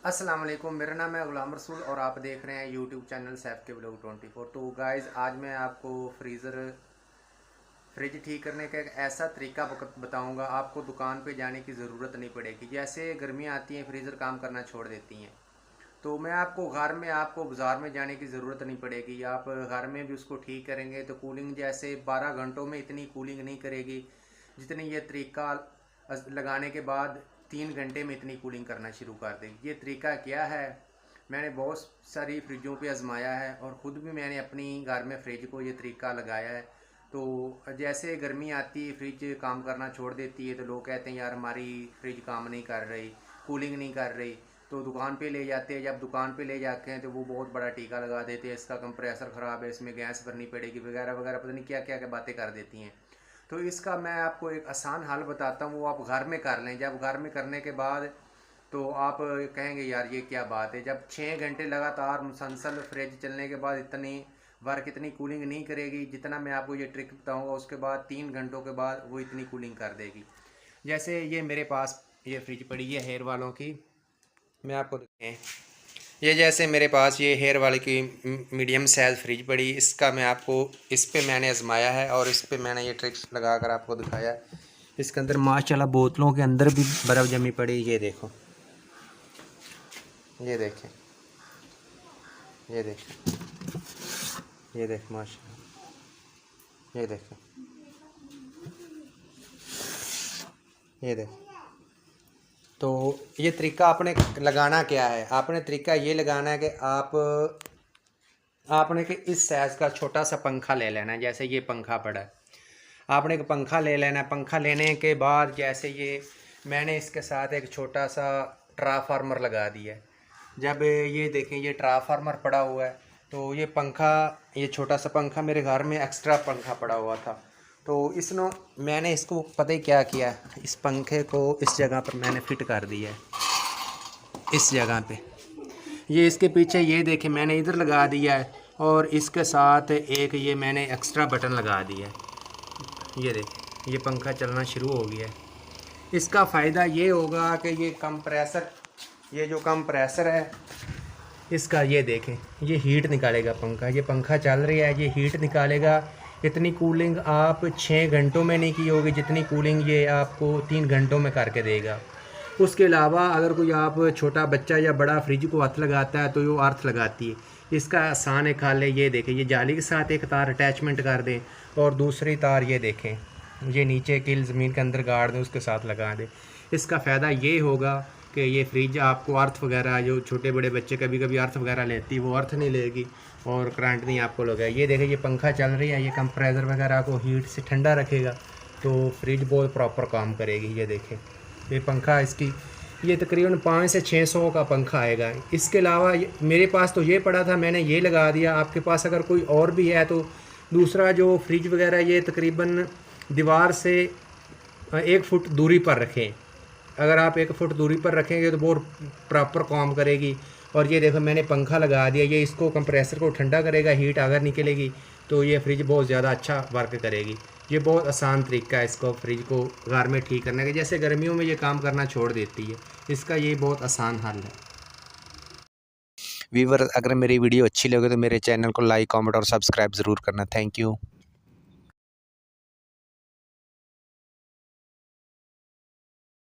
अस्सलाम वालेकुम, मेरा नाम है गुलाम रसूल और आप देख रहे हैं यूट्यूब चैनल सैफ के ब्लॉग 24। तो गाइज़ आज मैं आपको फ्रिज ठीक करने का एक ऐसा तरीका बताऊंगा, आपको दुकान पे जाने की ज़रूरत नहीं पड़ेगी। जैसे गर्मियाँ आती हैं फ्रीज़र काम करना छोड़ देती हैं, तो मैं आपको घर में आपको बाज़ार में जाने की ज़रूरत नहीं पड़ेगी। आप घर में भी उसको ठीक करेंगे तो कूलिंग जैसे 12 घंटों में इतनी कूलिंग नहीं करेगी जितनी ये तरीका लगाने के बाद 3 घंटे में इतनी कूलिंग करना शुरू कर देगी। ये तरीका क्या है, मैंने बहुत सारी फ्रिजों पे आजमाया है और ख़ुद भी मैंने अपनी घर में फ्रिज को ये तरीका लगाया है। तो जैसे गर्मी आती है फ्रिज काम करना छोड़ देती है तो लोग कहते हैं यार हमारी फ्रिज काम नहीं कर रही, कूलिंग नहीं कर रही। तो दुकान पे ले जाते हैं, जब दुकान पे ले जाते हैं तो वो बहुत बड़ा टीका लगा देते हैं, इसका कंप्रेसर ख़राब है, इसमें गैस भरनी पड़ेगी वगैरह वगैरह, पता नहीं क्या क्या क्या बातें कर देती हैं। तो इसका मैं आपको एक आसान हल बताता हूँ, वो आप घर में कर लें। जब घर में करने के बाद तो आप कहेंगे यार ये क्या बात है। जब 6 घंटे लगातार मुसलसल फ्रिज चलने के बाद इतनी वर्क इतनी कूलिंग नहीं करेगी जितना मैं आपको ये ट्रिक बताऊंगा, उसके बाद 3 घंटों के बाद वो इतनी कूलिंग कर देगी। जैसे ये मेरे पास ये फ्रिज पड़ी है हेयर वालों की, मैं आपको दिखाएं। ये जैसे मेरे पास ये हेयर वाले की मीडियम साइज़ फ्रिज पड़ी, इसका मैं आपको इस पे मैंने आजमाया है और इस पे मैंने ये ट्रिक्स लगा कर आपको दिखाया है। इसके अंदर माशाल्लाह बोतलों के अंदर भी बर्फ़ जमी पड़ी। ये देखो, ये देखें, ये देखें, ये देख माशाल्लाह, ये देखें, ये देख। तो ये तरीका आपने लगाना क्या है, आपने तरीका ये लगाना है कि आपने कि इस साइज़ का छोटा सा पंखा ले लेना है। जैसे ये पंखा पड़ा है, आपने एक पंखा ले लेना है। पंखा लेने के बाद जैसे ये मैंने इसके साथ एक छोटा सा ट्रांसफार्मर लगा दिया है। जब ये देखें ये ट्रांसफार्मर पड़ा हुआ है, तो ये पंखा, ये छोटा सा पंखा मेरे घर में एक्स्ट्रा पंखा पड़ा हुआ था, तो इसने मैंने इसको पता ही क्या किया, इस पंखे को इस जगह पर मैंने फिट कर दिया है। इस जगह पे ये इसके पीछे ये देखें मैंने इधर लगा दिया है और इसके साथ एक ये मैंने एक्स्ट्रा बटन लगा दिया है। ये देखें ये पंखा चलना शुरू हो गया है। इसका फ़ायदा ये होगा कि ये कंप्रेसर, ये जो कंप्रेसर है इसका, ये देखें ये हीट निकालेगा पंखा। ये पंखा चल रहा है, ये हीट निकालेगा। इतनी कूलिंग आप 6 घंटों में नहीं की होगी जितनी कूलिंग ये आपको 3 घंटों में करके देगा। उसके अलावा अगर कोई आप छोटा बच्चा या बड़ा फ्रिज को हाथ लगाता है तो वो अर्थ लगाती है। इसका आसान एक हल है, ये देखें ये जाली के साथ एक तार अटैचमेंट कर दें और दूसरी तार ये देखें ये नीचे किल ज़मीन के अंदर गाड़ दें, उसके साथ लगा दें। इसका फ़ायदा ये होगा कि ये फ्रिज आपको अर्थ वगैरह, जो छोटे बड़े बच्चे कभी कभी अर्थ वगैरह लेती है, वो अर्थ नहीं लेगी और करंट नहीं आपको लगेगा। ये देखें ये पंखा चल रही है, ये कंप्रेसर वगैरह को हीट से ठंडा रखेगा तो फ्रिज बहुत प्रॉपर काम करेगी। ये देखें ये पंखा, इसकी ये तकरीबन 500 से 600 का पंखा आएगा। इसके अलावा मेरे पास तो ये पड़ा था, मैंने ये लगा दिया। आपके पास अगर कोई और भी है तो दूसरा जो फ्रिज वगैरह ये तकरीबन दीवार से 1 फुट दूरी पर रखें। अगर आप 1 फुट दूरी पर रखेंगे तो बहुत प्रॉपर काम करेगी। और ये देखो मैंने पंखा लगा दिया, ये इसको कंप्रेसर को ठंडा करेगा, हीट अगर निकलेगी तो ये फ्रिज बहुत ज़्यादा अच्छा वर्क करेगी। ये बहुत आसान तरीका है इसको फ्रिज को घर में ठीक करने का। जैसे गर्मियों में ये काम करना छोड़ देती है, इसका ये बहुत आसान हल है। व्यूअर अगर मेरी वीडियो अच्छी लगे तो मेरे चैनल को लाइक, कमेंट और सब्सक्राइब ज़रूर करना। Thank you.